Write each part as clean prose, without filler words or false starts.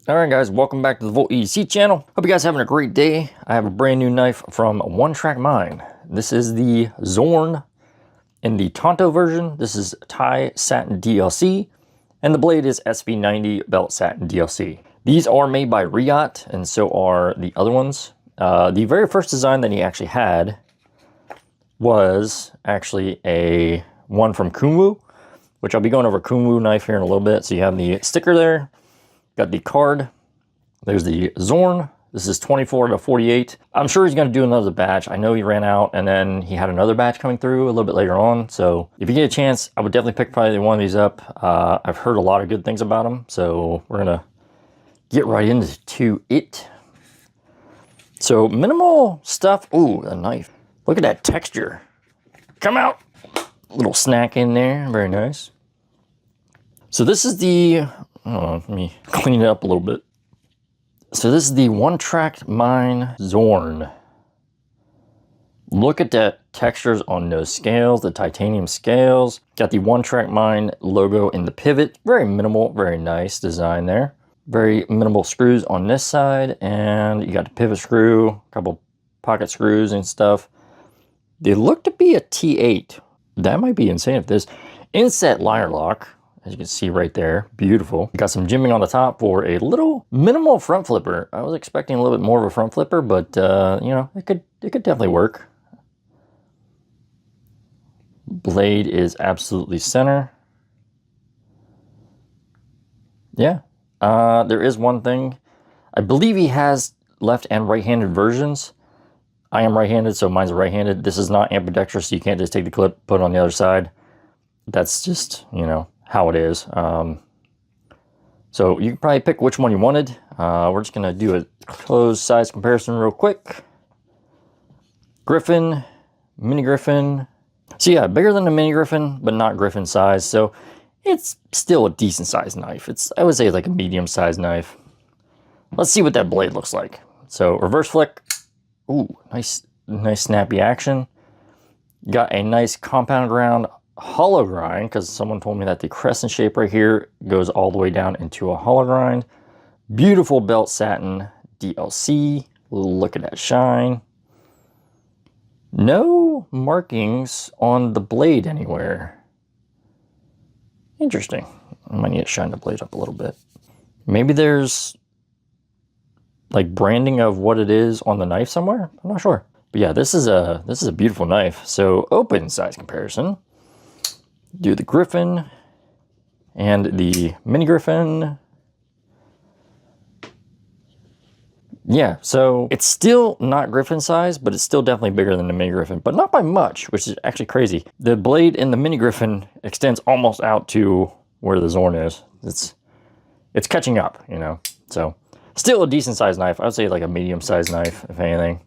Alright guys, welcome back to the Volt EDC channel. Hope you guys are having a great day. I have a brand new knife from One Track Mine. This is the Zorn in the Tonto version. This is Thai Satin DLC, and the blade is SV90 Belt Satin DLC. These are made by Riot, and so are the other ones. The very first design that he actually had was actually a one from Kunwu, which I'll be going over Kunwu knife here in a little bit. So you have the sticker there. Got the card. There's the Zorn. This is 24 to 48. I'm sure he's going to do another batch. I know he ran out and then he had another batch coming through a little bit later on. So if you get a chance, I would definitely pick probably one of these up. I've heard a lot of good things about them. So we're going to get right into it. So minimal stuff. Ooh, a knife. Look at that texture. Come out. Little snack in there. Very nice. So this is the... let me clean it up a little bit. So this is the One Track Mine Zorn. Look at that textures on those scales, the titanium scales. Got the One Track Mine logo in the pivot. Very minimal, very nice design there. Very minimal screws on this side, and you got the pivot screw, a couple pocket screws and stuff. They look to be a T8. That might be insane if this inset liner lock. As you can see right there, beautiful. Got some jimming on the top for a little minimal front flipper. I was expecting a little bit more of a front flipper, but you know, it could definitely work. Blade is absolutely center. Yeah, there is one thing. I believe he has left and right-handed versions. I am right-handed, so mine's right-handed. This is not ambidextrous, so you can't just take the clip, put it on the other side. That's just, you know, how it is. So you can probably pick which one you wanted. We're just gonna do a closed size comparison real quick. Griffin, mini Griffin. So yeah, bigger than the mini Griffin, but not Griffin size. So it's still a decent sized knife. I would say like a medium sized knife. Let's see what that blade looks like. So reverse flick. Ooh, nice snappy action. Got a nice compound ground hollow grind, because someone told me that the crescent shape right here goes all the way down into a hollow grind. Beautiful belt satin DLC. Look at that shine. No markings on the blade anywhere. Interesting. I might need to shine the blade up a little bit. Maybe there's like branding of what it is on the knife somewhere. I'm not sure. But yeah, this is a beautiful knife. So open size comparison. Do the Griffin and the mini Griffin. Yeah, so it's still not Griffin size, but it's still definitely bigger than the mini Griffin, but not by much, which is actually crazy. The blade in the mini Griffin extends almost out to where the Zorn is. It's catching up, you know. So still a decent sized knife. I would say like a medium sized knife, if anything.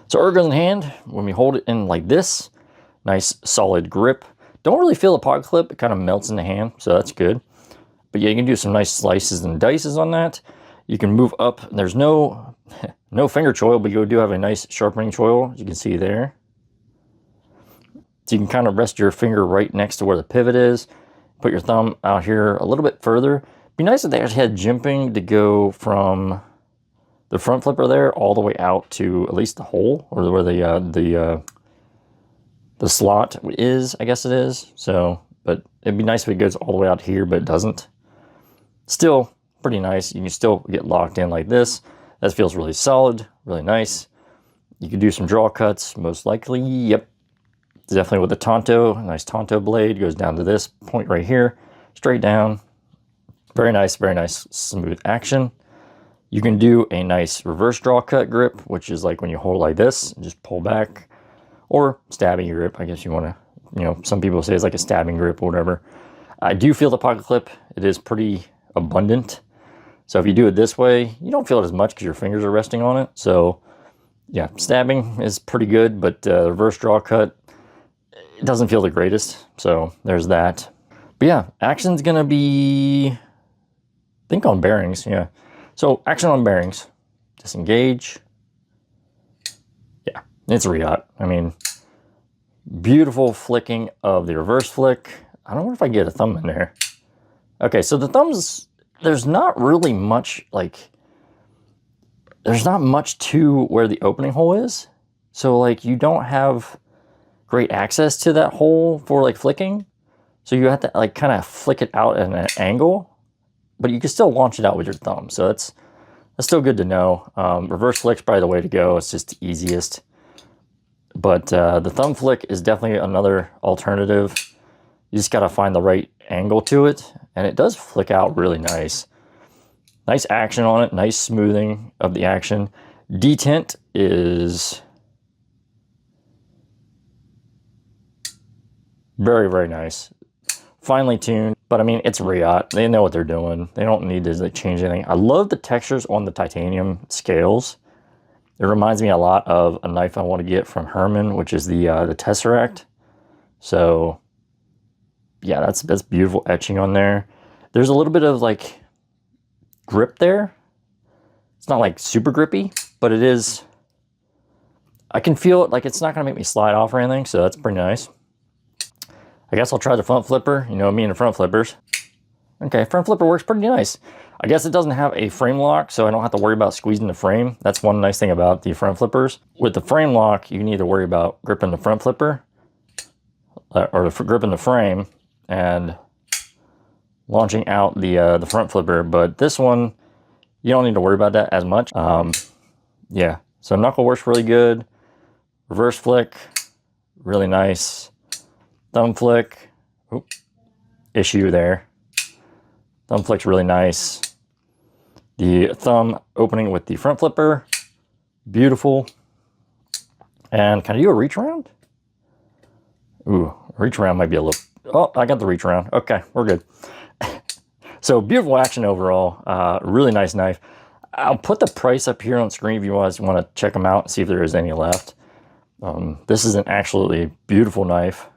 So ergos in hand, when we hold it in like this, nice solid grip. Don't really feel the pocket clip. It kind of melts in the hand, so that's good. But yeah, you can do some nice slices and dices on that. You can move up. There's no finger choil, but you do have a nice sharpening choil, as you can see there. So you can kind of rest your finger right next to where the pivot is. Put your thumb out here a little bit further. Be nice if they actually had jimping to go from the front flipper there all the way out to at least the hole, or where the slot is, I guess it is. So, but it'd be nice if it goes all the way out here, but it doesn't. Still pretty nice. You can still get locked in like this. That feels really solid, really nice. You could do some draw cuts, most likely. Yep, definitely with the Tonto. Nice Tonto blade goes down to this point right here, straight down. Very nice, smooth action. You can do a nice reverse draw cut grip, which is like when you hold it like this and just pull back. Or stabbing grip, I guess you want to, you know, some people say it's like a stabbing grip or whatever. I do feel the pocket clip. It is pretty abundant. So if you do it this way, you don't feel it as much because your fingers are resting on it. So yeah, stabbing is pretty good, but reverse draw cut, it doesn't feel the greatest. So there's that. But yeah, action's going to be, I think on bearings, yeah. So action on bearings, disengage. It's Riot. I mean, beautiful flicking of the reverse flick. I don't know if I can get a thumb in there. Okay, so the thumb's there's not really much, like, there's not much to where the opening hole is. So like you don't have great access to that hole for like flicking. So you have to like kind of flick it out at an angle, but you can still launch it out with your thumb. So that's still good to know. Reverse flick's probably the way to go. It's just the easiest. But the thumb flick is definitely another alternative. You just got to find the right angle to it. And it does flick out really nice. Nice action on it. Nice smoothing of the action. Detent is very, very nice. Finely tuned, but I mean, it's Riot. They know what they're doing. They don't need to like change anything. I love the textures on the titanium scales. It reminds me a lot of a knife I want to get from Herman, which is the Tesseract. So yeah, that's beautiful etching on there. There's a little bit of like grip there. It's not like super grippy, but it is. I can feel it, like it's not gonna make me slide off or anything, so that's pretty nice. I guess I'll try the front flipper. You know me and the front flippers. Okay, front flipper works pretty nice. I guess it doesn't have a frame lock, so I don't have to worry about squeezing the frame. That's one nice thing about the front flippers. With the frame lock, you need to worry about gripping the front flipper, or gripping the frame, and launching out the front flipper. But this one, you don't need to worry about that as much. Yeah, so knuckle works really good. Reverse flick, really nice. Thumb flick, issue there. Thumb flick's really nice. The thumb opening with the front flipper, beautiful. And can I do a reach around? Ooh, reach around might be a little, oh, I got the reach around. Okay, we're good. So beautiful action overall, really nice knife. I'll put the price up here on screen if you guys want to check them out and see if there is any left. This is an absolutely beautiful knife.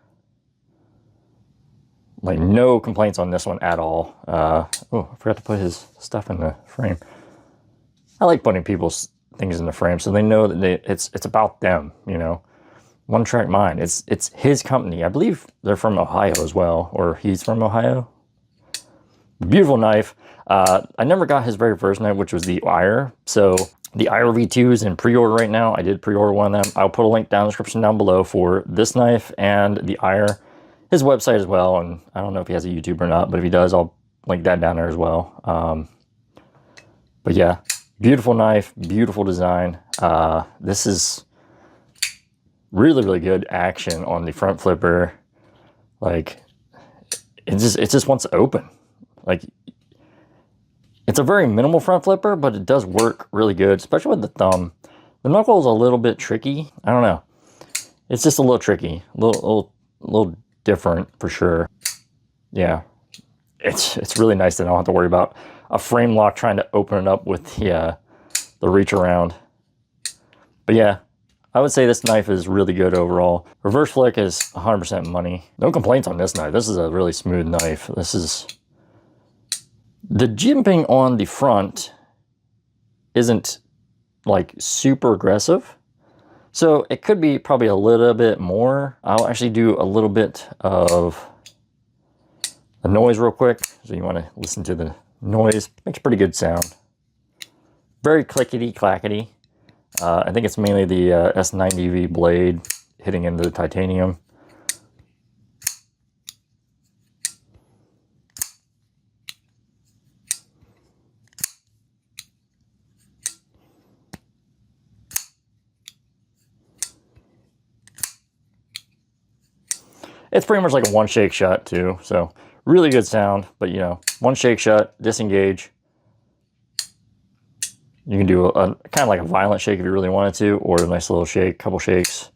Like no complaints on this one at all. Oh, I forgot to put his stuff in the frame. I like putting people's things in the frame so they know that it's about them, you know. One Track Mind, it's his company. I believe they're from Ohio as well, or he's from Ohio. Beautiful knife. I never got his very first knife, which was the Ire. So the Ire V2 is in pre-order right now. I did pre-order one of them. I'll put a link down in the description down below for this knife and the Ire. His website as well, and I don't know if he has a YouTube or not, but if he does, I'll link that down there as well. But yeah, beautiful knife, beautiful design. This is really, really good action on the front flipper. Like, it just wants to open. Like, it's a very minimal front flipper, but it does work really good, especially with the thumb. The knuckle is a little bit tricky. I don't know. It's just a little tricky, a little different for sure. Yeah, it's really nice to not have to worry about a frame lock trying to open it up with the reach around. But yeah, I would say this knife is really good overall. Reverse flick is 100% money. No complaints on this knife. This is a really smooth knife. This is the jimping on the front isn't like super aggressive. So it could be probably a little bit more. I'll actually do a little bit of the noise real quick. So you want to listen to the noise. Makes pretty good sound. Very clickety clackety. I think it's mainly the S90V blade hitting into the titanium. It's pretty much like a one shake shut too, so really good sound, but you know, one shake shut, disengage. You can do a kind of like a violent shake if you really wanted to, or a nice little shake, couple shakes.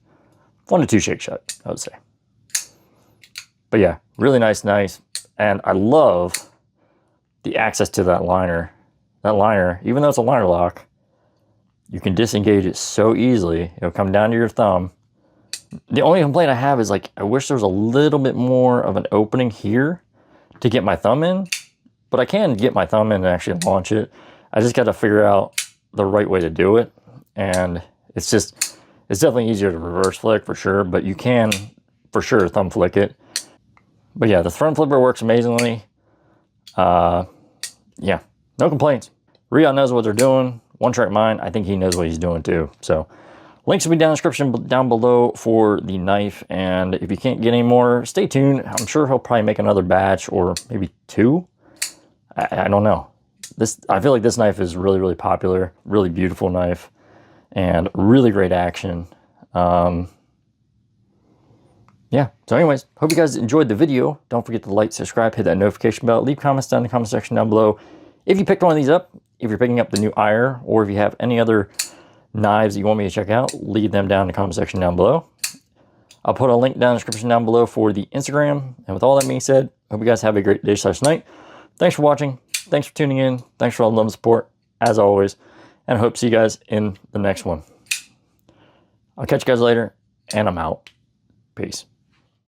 1 to 2 shake shut, I would say. But yeah, really nice, and I love the access to that liner. That liner, even though it's a liner lock, you can disengage it so easily. It'll come down to your thumb. The only complaint I have is like, I wish there was a little bit more of an opening here to get my thumb in, but I can get my thumb in and actually launch it. I just got to figure out the right way to do it. And it's definitely easier to reverse flick for sure, but you can for sure thumb flick it. But yeah, the front flipper works amazingly. yeah, no complaints. Rion knows what they're doing. One Track Mind, I think he knows what he's doing too. So links will be down in the description down below for the knife. And if you can't get any more, stay tuned. I'm sure he'll probably make another batch or maybe 2. I don't know. I feel like this knife is really, really popular. Really beautiful knife and really great action. Yeah, so anyways, hope you guys enjoyed the video. Don't forget to like, subscribe, hit that notification bell, leave comments down in the comment section down below. If you picked one of these up, if you're picking up the new Ire, or if you have any other knives that you want me to check out, leave them down in the comment section down below. I'll put a link down in the description down below for the Instagram. And with all that being said, hope you guys have a great day/night. Thanks for watching. Thanks for tuning in. Thanks for all the love and support, as always. And I hope to see you guys in the next one. I'll catch you guys later, and I'm out. Peace.